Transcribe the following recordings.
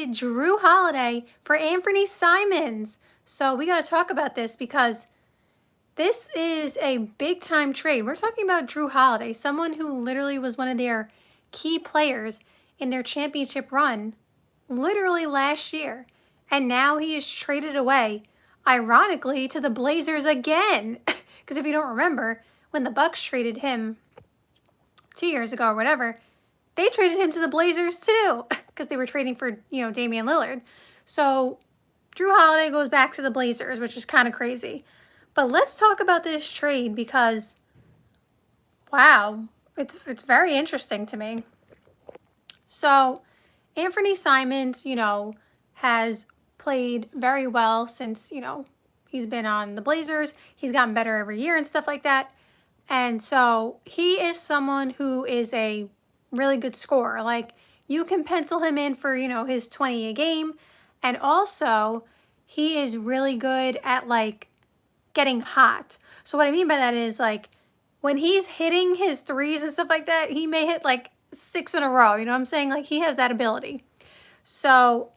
traded Jrue Holiday for Anfernee Simons. So we got to talk about this because this is a big time trade. We're talking about Jrue Holiday, someone who literally was one of their key players in their championship run literally last year. And now he is traded away, ironically, to the Blazers again. Because if you don't remember, when the Bucks traded him 2 years ago or whatever, they traded him to the Blazers too, because they were trading for, Damian Lillard. So Jrue Holiday goes back to the Blazers, which is kind of crazy. But let's talk about this trade because, wow, it's very interesting to me. So Anfernee Simons, has played very well since, he's been on the Blazers. He's gotten better every year and stuff like that. And so he is someone who is a really good scorer. Like, you can pencil him in for, his 20 a game. And also, he is really good at, getting hot. So what I mean by that is, when he's hitting his threes and stuff like that, he may hit, 6 in a row. You know what I'm saying? He has that ability. So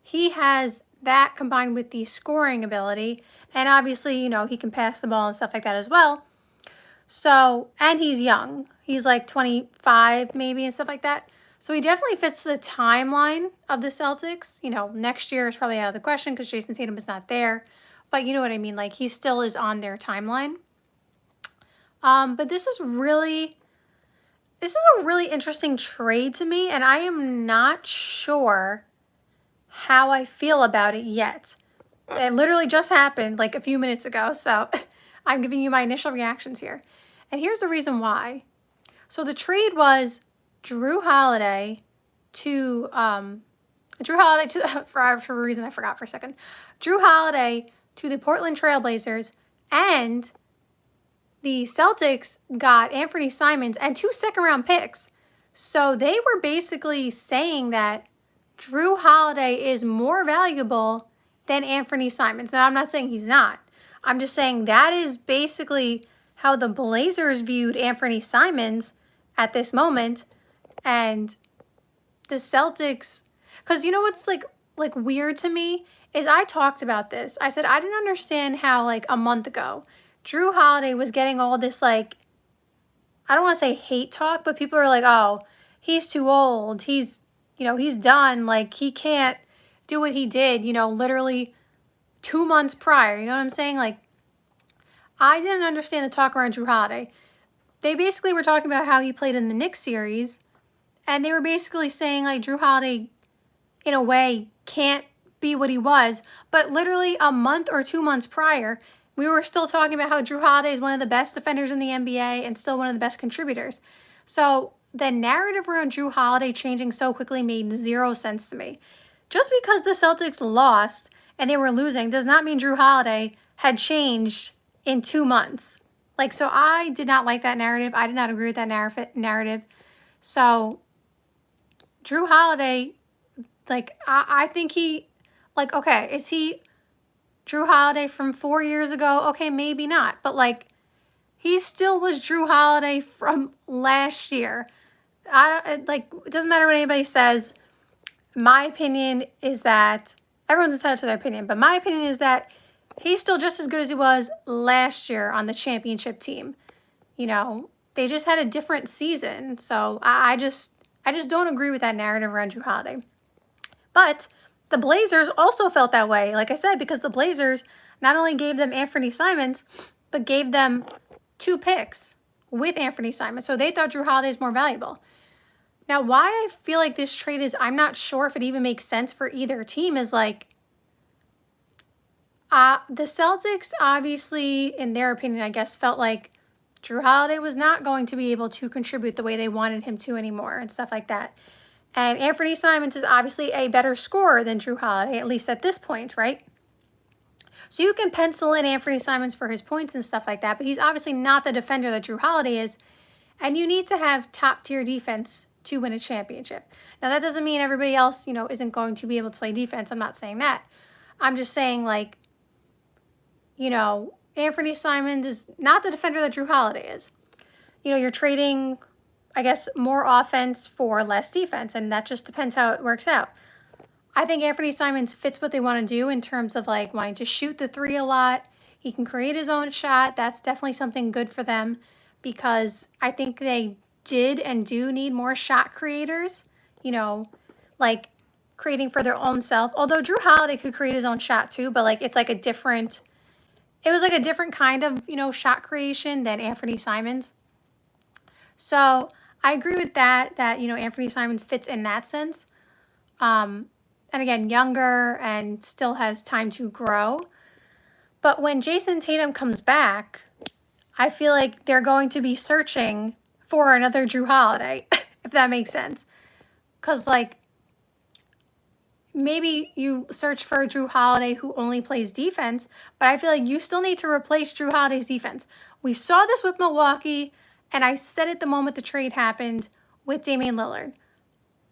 he has that combined with the scoring ability. And obviously, he can pass the ball and stuff like that as well. So, and he's young. He's 25 maybe and stuff like that. So he definitely fits the timeline of the Celtics. Next year is probably out of the question because Jason Tatum is not there. But you know what I mean? He still is on their timeline. But this is a really interesting trade to me. And I am not sure how I feel about it yet. It literally just happened a few minutes ago. So I'm giving you my initial reactions here. And here's the reason why. So the trade was Jrue Holiday to for a reason I forgot for a second. Jrue Holiday to the Portland Trail Blazers, and the Celtics got Anfernee Simons and 2 second-round picks. So they were basically saying that Jrue Holiday is more valuable than Anfernee Simons. Now, I'm not saying he's not. I'm just saying that is basically how the Blazers viewed Anfernee Simons at this moment. And the Celtics, because what's weird to me is I talked about this. I said I didn't understand how a month ago Jrue Holiday was getting all this I don't want to say hate talk, but people are oh, he's too old. He's he's done. He can't do what he did, literally 2 months prior. You know what I'm saying? I didn't understand the talk around Jrue Holiday. They basically were talking about how he played in the Knicks series, and they were basically saying Jrue Holiday, in a way, can't be what he was. But literally a month or 2 months prior, we were still talking about how Jrue Holiday is one of the best defenders in the NBA and still one of the best contributors. So the narrative around Jrue Holiday changing so quickly made zero sense to me. Just because the Celtics lost and they were losing does not mean Jrue Holiday had changed in 2 months. So I did not like that narrative. I did not agree with that narrative. So Jrue Holiday, I think he, okay, is he Jrue Holiday from 4 years ago? Okay, maybe not. But he still was Jrue Holiday from last year. It doesn't matter what anybody says. My opinion is that everyone's entitled to their opinion, but my opinion is that he's still just as good as he was last year on the championship team. They just had a different season. So I just don't agree with that narrative around Jrue Holiday. But the Blazers also felt that way, like I said, because the Blazers not only gave them Anfernee Simons, but gave them 2 picks with Anfernee Simons. So they thought Jrue Holiday is more valuable. Now, why I feel this trade is, I'm not sure if it even makes sense for either team, is the Celtics, obviously, in their opinion, I guess, felt Jrue Holiday was not going to be able to contribute the way they wanted him to anymore and stuff like that. And Anfernee Simons is obviously a better scorer than Jrue Holiday, at least at this point, right? So you can pencil in Anfernee Simons for his points and stuff like that, but he's obviously not the defender that Jrue Holiday is. And you need to have top-tier defense to win a championship. Now, that doesn't mean everybody else, isn't going to be able to play defense. I'm not saying that. I'm just saying, Anfernee Simons is not the defender that Jrue Holiday is. You're trading, I guess, more offense for less defense, and that just depends how it works out. I think Anfernee Simons fits what they want to do in terms of like wanting to shoot the three a lot. He can create his own shot. That's definitely something good for them because I think they did and do need more shot creators, you know, like creating for their own self. Although Jrue Holiday could create his own shot too, but like it's like it was like a different kind of, shot creation than Anfernee Simons. So I agree with that, Anfernee Simons fits in that sense. And again, younger and still has time to grow. But when Jason Tatum comes back, I feel like they're going to be searching for another Jrue Holiday, if that makes sense. Because, like, maybe you search for a Jrue Holiday who only plays defense, but I feel like you still need to replace Jrue Holiday's defense. We saw this with Milwaukee, and I said it the moment the trade happened with Damian Lillard.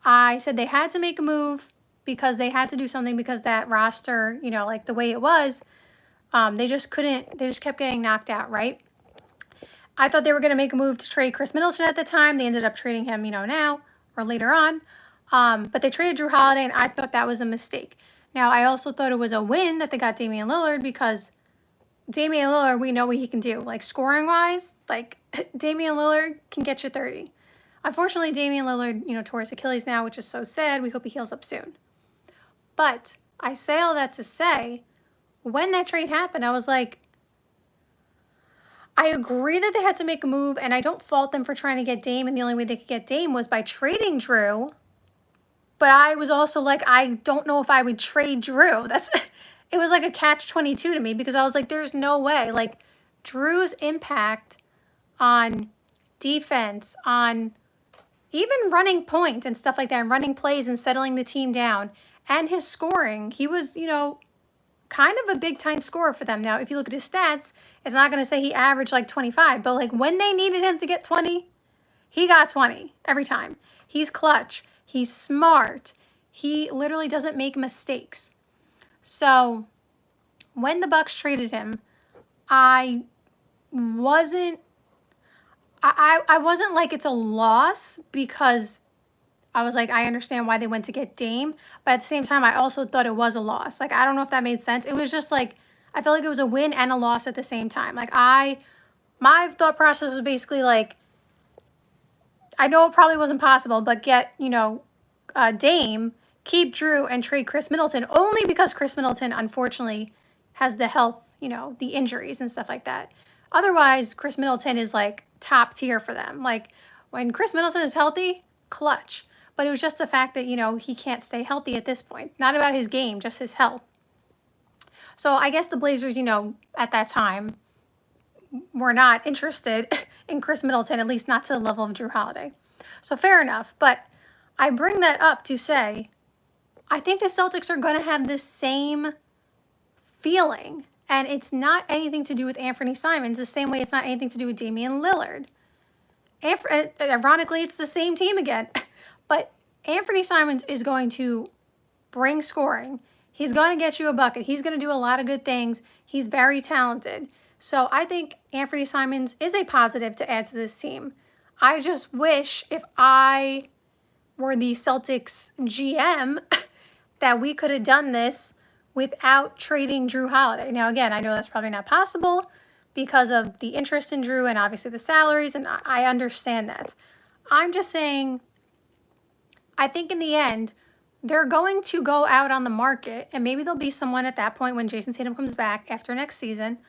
I said they had to make a move because they had to do something because that roster, like the way it was, they just kept getting knocked out, right? I thought they were going to make a move to trade Chris Middleton at the time. They ended up trading him, now or later on. But they traded Jrue Holiday, and I thought that was a mistake. Now, I also thought it was a win that they got Damian Lillard because Damian Lillard, we know what he can do. Like, scoring-wise, like, Damian Lillard can get you 30. Unfortunately, Damian Lillard, tore his Achilles now, which is so sad. We hope he heals up soon. But I say all that to say, when that trade happened, I was like, I agree that they had to make a move, and I don't fault them for trying to get Dame, and the only way they could get Dame was by trading Jrue. But I was also like, I don't know if I would trade Jrue. It was like a catch-22 to me because I was like, there's no way. Like, Jrue's impact on defense, on even running point and stuff like that, and running plays and settling the team down, and his scoring, he was, kind of a big-time scorer for them. Now, if you look at his stats, it's not going to say he averaged like 25, but like when they needed him to get 20, he got 20 every time. He's clutch. He's smart. He literally doesn't make mistakes. So when the Bucks traded him, I wasn't like it's a loss because I was like, I understand why they went to get Dame, but at the same time, I also thought it was a loss. Like, I don't know if that made sense. It was just like, I felt like it was a win and a loss at the same time. Like, my thought process was basically like, I know it probably wasn't possible, but get, Dame, keep Jrue, and trade Chris Middleton, only because Chris Middleton, unfortunately, has the health, the injuries and stuff like that. Otherwise, Chris Middleton is like top tier for them. Like, when Chris Middleton is healthy, clutch. But it was just the fact that, he can't stay healthy at this point. Not about his game, just his health. So I guess the Blazers, at that time, were not interested in Chris Middleton, at least not to the level of Jrue Holiday. So fair enough. But I bring that up to say, I think the Celtics are going to have this same feeling. And it's not anything to do with Anfernee Simons, the same way it's not anything to do with Damian Lillard. Ironically, it's the same team again. But Anfernee Simons is going to bring scoring. He's going to get you a bucket. He's going to do a lot of good things. He's very talented. So I think Anfernee Simons is a positive to add to this team. I just wish if I were the Celtics GM that we could have done this without trading Jrue Holiday. Now, again, I know that's probably not possible because of the interest in Jrue and obviously the salaries, and I understand that. I'm just saying, I think in the end, they're going to go out on the market, and maybe there'll be someone at that point when Jason Tatum comes back after next season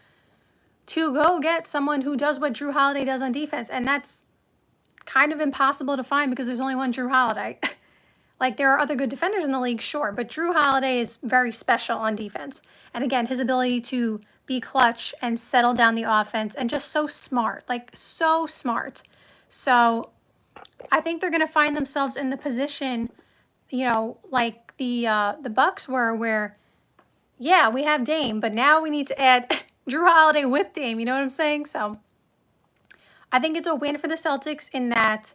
to go get someone who does what Jrue Holiday does on defense, and that's kind of impossible to find because there's only one Jrue Holiday. Like, there are other good defenders in the league, sure, but Jrue Holiday is very special on defense. And again, his ability to be clutch and settle down the offense and just so smart, like so smart. So I think they're going to find themselves in the position, like the Bucks were, where, yeah, we have Dame, but now we need to add Jrue Holiday with Dame, you know what I'm saying? So I think it's a win for the Celtics in that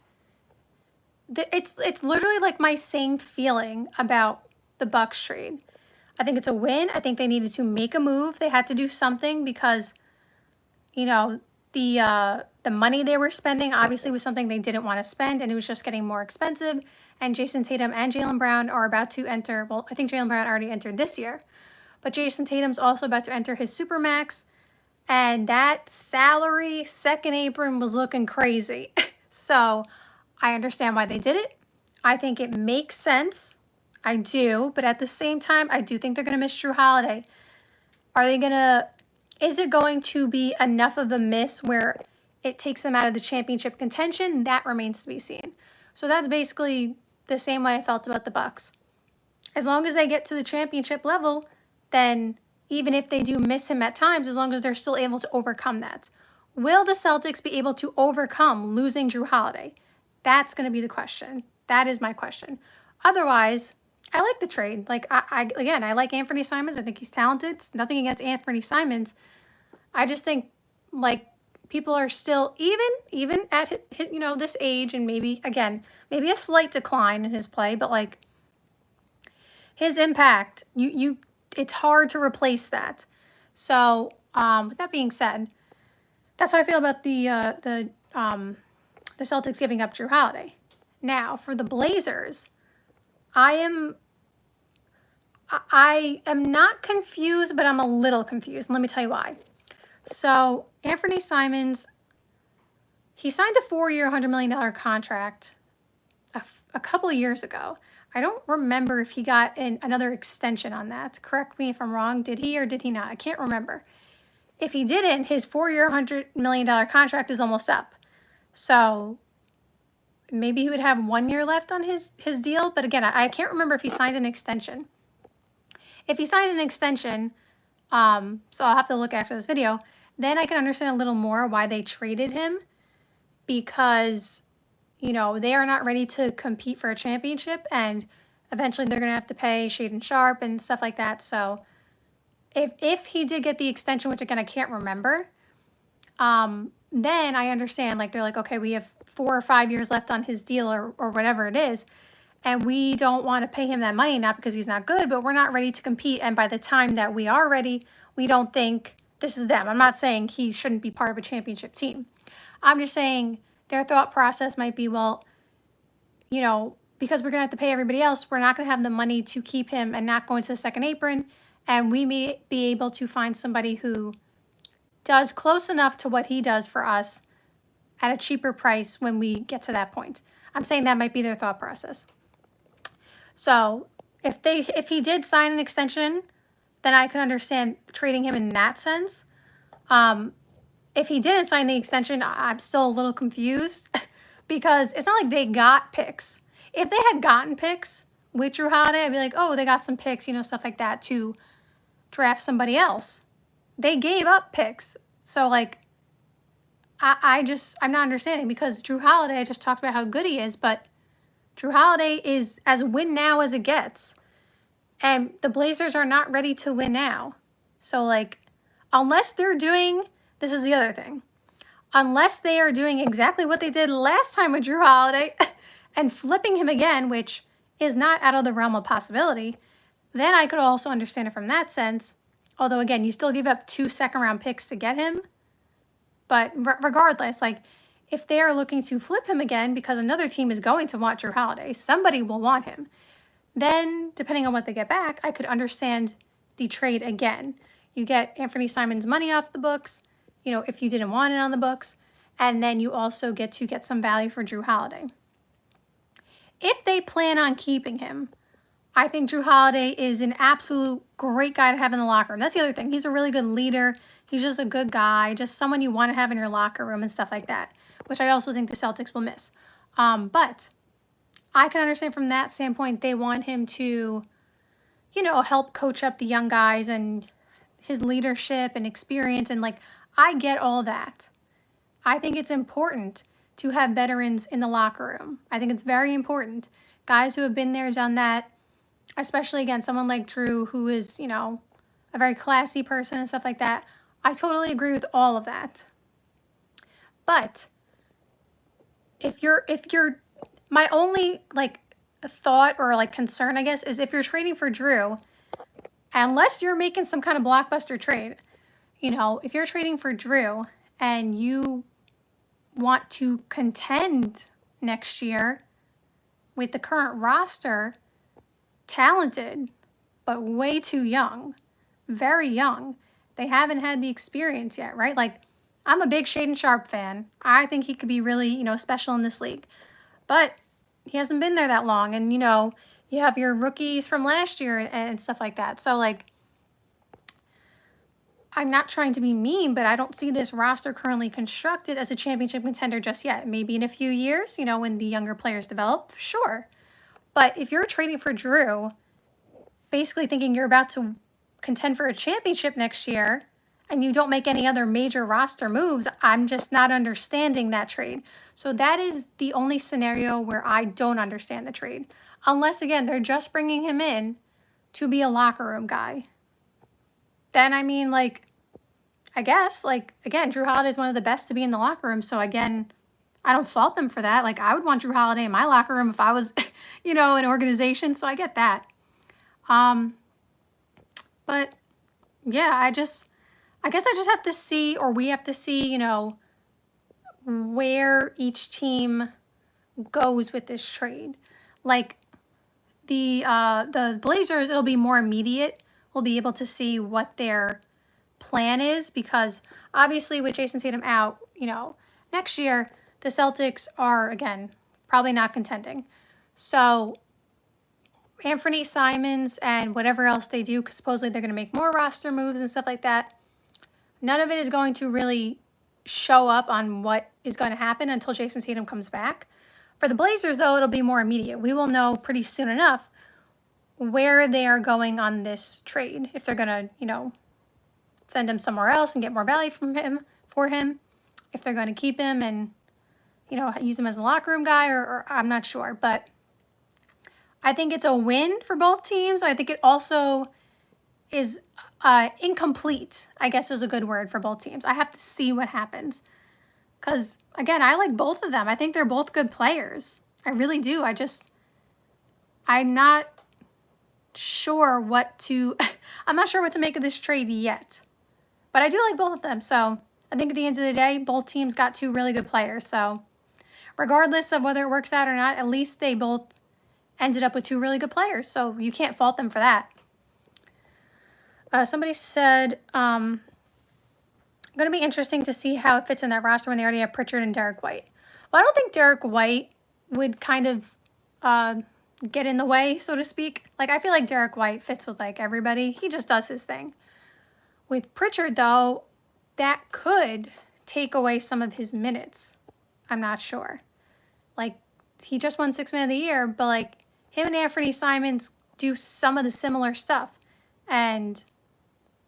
it's literally like my same feeling about the Bucks trade. I think it's a win. I think they needed to make a move. They had to do something because, the money they were spending obviously was something they didn't want to spend, and it was just getting more expensive. And Jason Tatum and Jaylen Brown are about to enter, well, I think Jaylen Brown already entered this year, but Jason Tatum's also about to enter his Supermax, and that salary second apron was looking crazy. So I understand why they did it. I think it makes sense. I do, but at the same time, I do think they're going to miss Jrue Holiday. Is it going to be enough of a miss where it takes them out of the championship contention? That remains to be seen. So that's basically the same way I felt about the Bucks. As long as they get to the championship level, then even if they do miss him at times, as long as they're still able to overcome that. Will the Celtics be able to overcome losing Jrue Holiday? That's going to be the question. That is my question. Otherwise, I like the trade. Like, I like Anfernee Simons. I think he's talented. It's nothing against Anfernee Simons. I just think, like, people are still, even at this age, and maybe a slight decline in his play, but, like, his impact, it's hard to replace that. So, with that being said, that's how I feel about the Celtics giving up Jrue Holiday. Now, for the Blazers, I am not confused, but I'm a little confused. And let me tell you why. So, Anfernee Simons, he signed a 4-year, $100 million contract a couple of years ago. I don't remember if he got another extension on that. Correct me if I'm wrong. Did he or did he not? I can't remember. If he didn't, his 4-year, $100 million contract is almost up. So maybe he would have 1 year left on his deal. But again, I can't remember if he signed an extension. If he signed an extension, so I'll have to look after this video, then I can understand a little more why they traded him, because they are not ready to compete for a championship, and eventually they're going to have to pay Shaedon Sharpe and stuff like that. So if he did get the extension, which again I can't remember, then I understand, like, they're like, okay, we have 4 or 5 years left on his deal or whatever it is, and we don't want to pay him that money, not because he's not good, but we're not ready to compete. And by the time that we are ready, we don't think this is them. I'm not saying he shouldn't be part of a championship team. I'm just saying their thought process might be, well, because we're going to have to pay everybody else, we're not going to have the money to keep him and not go into the second apron, and we may be able to find somebody who does close enough to what he does for us at a cheaper price when we get to that point. I'm saying that might be their thought process. So if he did sign an extension, then I can understand trading him in that sense. If he didn't sign the extension, I'm still a little confused because it's not like they got picks. If they had gotten picks with Jrue Holiday, I'd be like, oh, they got some picks, stuff like that to draft somebody else. They gave up picks. So, like, I'm not understanding, because Jrue Holiday, I just talked about how good he is, but Jrue Holiday is as win now as it gets. And the Blazers are not ready to win now. So, like, unless they're doing, this is the other thing, unless they are doing exactly what they did last time with Jrue Holiday and flipping him again, which is not out of the realm of possibility, then I could also understand it from that sense. Although, again, you still give up 2 second-round picks to get him. But regardless, like, if they are looking to flip him again because another team is going to want Jrue Holiday, somebody will want him, then, depending on what they get back, I could understand the trade again. You get Anfernee Simons' money off the books, if you didn't want it on the books, and then you also get to get some value for Jrue Holiday. If they plan on keeping him, I think Jrue Holiday is an absolute great guy to have in the locker room. That's the other thing. He's a really good leader. He's just a good guy, just someone you want to have in your locker room and stuff like that, which I also think the Celtics will miss. But I can understand from that standpoint, they want him to, help coach up the young guys and his leadership and experience. And, like, I get all that. I think it's important to have veterans in the locker room. I think it's very important. Guys who have been there, done that, especially, again, someone like Jrue, who is, a very classy person and stuff like that. I totally agree with all of that. But if you're my only, like, thought or, like, concern, I guess, is if you're trading for Jrue, unless you're making some kind of blockbuster trade, if you're trading for Jrue and you want to contend next year with the current roster, talented, but way too young, very young. They haven't had the experience yet, right? Like, I'm a big Shaedon Sharpe fan. I think he could be really, special in this league. But he hasn't been there that long. And, you have your rookies from last year and stuff like that. So, like, I'm not trying to be mean, but I don't see this roster currently constructed as a championship contender just yet. Maybe in a few years, when the younger players develop, sure. But if you're trading for Jrue, basically thinking you're about to contend for a championship next year, and you don't make any other major roster moves, I'm just not understanding that trade. So that is the only scenario where I don't understand the trade. Unless, again, they're just bringing him in to be a locker room guy. Then, I guess, again, Jrue Holiday is one of the best to be in the locker room. So, again, I don't fault them for that. Like, I would want Jrue Holiday in my locker room if I was, an organization. So I get that. But, yeah, I guess I just have to see, or we have to see, where each team goes with this trade. Like, the Blazers, it'll be more immediate. We'll be able to see what their plan is, because obviously with Jason Tatum out, next year the Celtics are, again, probably not contending. So Anfernee, Simons, and whatever else they do, because supposedly they're going to make more roster moves and stuff like that, none of it is going to really show up on what is going to happen until Jason Tatum comes back. For the Blazers, though, it'll be more immediate. We will know pretty soon enough where they are going on this trade. If they're going to, send him somewhere else and get more value from him, if they're going to keep him and, use him as a locker room guy, or I'm not sure. But I think it's a win for both teams. And I think it also is incomplete, I guess is a good word for both teams. I have to see what happens. Because, again, I like both of them. I think they're both good players. I really do. I'm not sure I'm not sure what to make of this trade yet. But I do like both of them. So I think at the end of the day, both teams got two really good players. So regardless of whether it works out or not, at least they both ended up with two really good players. So you can't fault them for that. Somebody said, going to be interesting to see how it fits in that roster when they already have Pritchard and Derek White. Well, I don't think Derek White would kind of get in the way, so to speak. Like, I feel like Derek White fits with, everybody. He just does his thing. With Pritchard, though, that could take away some of his minutes. I'm not sure. He just won Sixth Man of the Year, but, him and Anfernee Simons do some of the similar stuff. And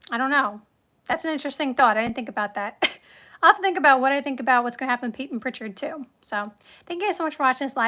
I don't know. That's an interesting thought. I didn't think about that. I'll have to think about what I think about what's going to happen with Peyton Pritchard, too. So, thank you guys so much for watching this live.